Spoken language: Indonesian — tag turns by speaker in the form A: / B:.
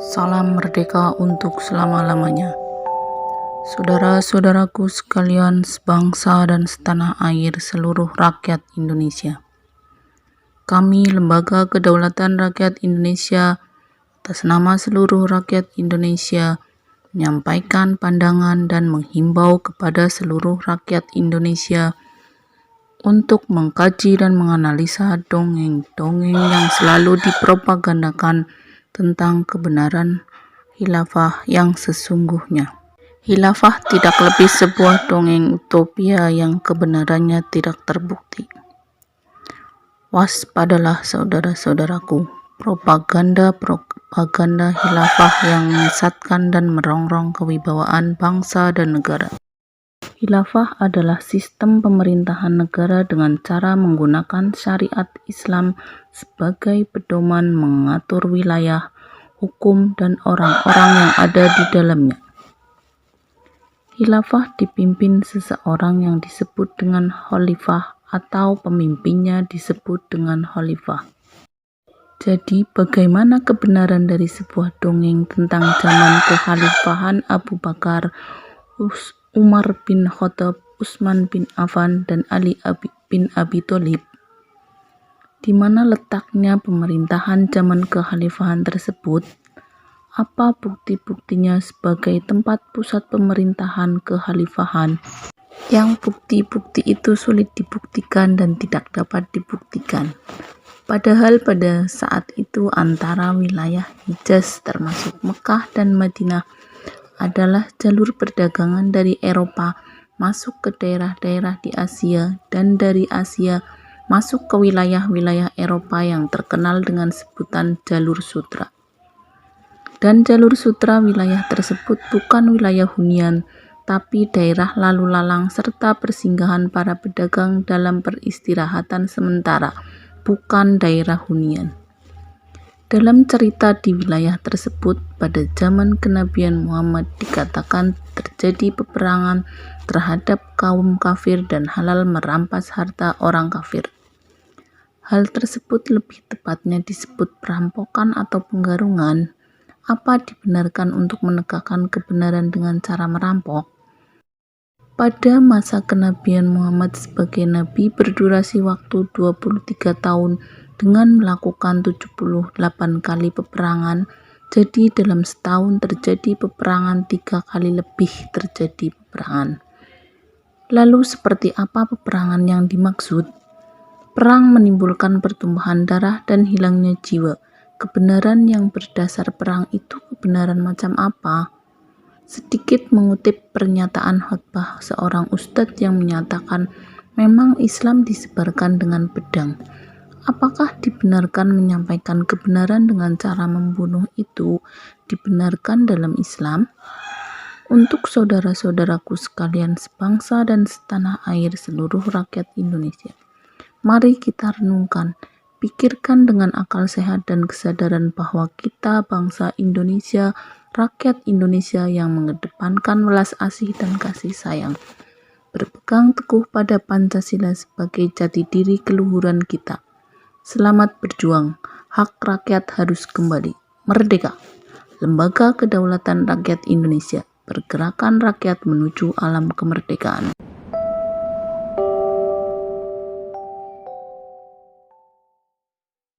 A: Salam merdeka untuk selama-lamanya. Saudara-saudaraku sekalian sebangsa dan setanah air seluruh rakyat Indonesia. Kami Lembaga Kedaulatan Rakyat Indonesia atas nama seluruh rakyat Indonesia menyampaikan pandangan dan menghimbau kepada seluruh rakyat Indonesia untuk mengkaji dan menganalisa dongeng-dongeng yang selalu dipropagandakan tentang kebenaran khilafah yang sesungguhnya. Khilafah tidak lebih sebuah dongeng utopia yang kebenarannya tidak terbukti. Waspadalah saudara-saudaraku, propaganda khilafah yang menyesatkan dan merongrong kewibawaan bangsa dan negara. Khilafah adalah sistem pemerintahan negara dengan cara menggunakan syariat Islam sebagai pedoman mengatur wilayah, hukum, dan orang-orang yang ada di dalamnya. Khilafah dipimpin seseorang yang disebut dengan khalifah atau pemimpinnya disebut dengan khalifah. Jadi, bagaimana kebenaran dari sebuah dongeng tentang zaman kekhalifahan Abu Bakar, Umar bin Khattab, Utsman bin Affan, dan Ali bin Abi Thalib? Di mana letaknya pemerintahan zaman kekhalifahan tersebut? Apa bukti-buktinya sebagai tempat pusat pemerintahan kekhalifahan? Yang bukti-bukti itu sulit dibuktikan dan tidak dapat dibuktikan. Padahal pada saat itu antara wilayah Hijaz termasuk Mekah dan Madinah adalah jalur perdagangan dari Eropa masuk ke daerah-daerah di Asia dan dari Asia masuk ke wilayah-wilayah Eropa yang terkenal dengan sebutan jalur sutra. Dan jalur sutra wilayah tersebut bukan wilayah hunian, tapi daerah lalu lalang serta persinggahan para pedagang dalam peristirahatan sementara, bukan daerah hunian. Dalam cerita di wilayah tersebut, pada zaman kenabian Muhammad dikatakan terjadi peperangan terhadap kaum kafir dan halal merampas harta orang kafir. Hal tersebut lebih tepatnya disebut perampokan atau penggarungan. Apa dibenarkan untuk menegakkan kebenaran dengan cara merampok? Pada masa kenabian Muhammad sebagai nabi berdurasi waktu 23 tahun dengan melakukan 78 kali peperangan, jadi dalam setahun terjadi peperangan 3 kali lebih terjadi peperangan. Lalu seperti apa peperangan yang dimaksud? Perang menimbulkan pertumbuhan darah dan hilangnya jiwa. Kebenaran yang berdasar perang itu kebenaran macam apa? Sedikit mengutip pernyataan khotbah seorang ustadz yang menyatakan memang Islam disebarkan dengan pedang. Apakah dibenarkan menyampaikan kebenaran dengan cara membunuh itu dibenarkan dalam Islam? Untuk saudara-saudaraku sekalian sebangsa dan setanah air seluruh rakyat Indonesia, mari kita renungkan, pikirkan dengan akal sehat dan kesadaran bahwa kita bangsa Indonesia, rakyat Indonesia yang mengedepankan welas asih dan kasih sayang, berpegang teguh pada Pancasila sebagai jati diri keluhuran kita. Selamat berjuang, hak rakyat harus kembali. Merdeka! Lembaga Kedaulatan Rakyat Indonesia, pergerakan rakyat menuju alam kemerdekaan.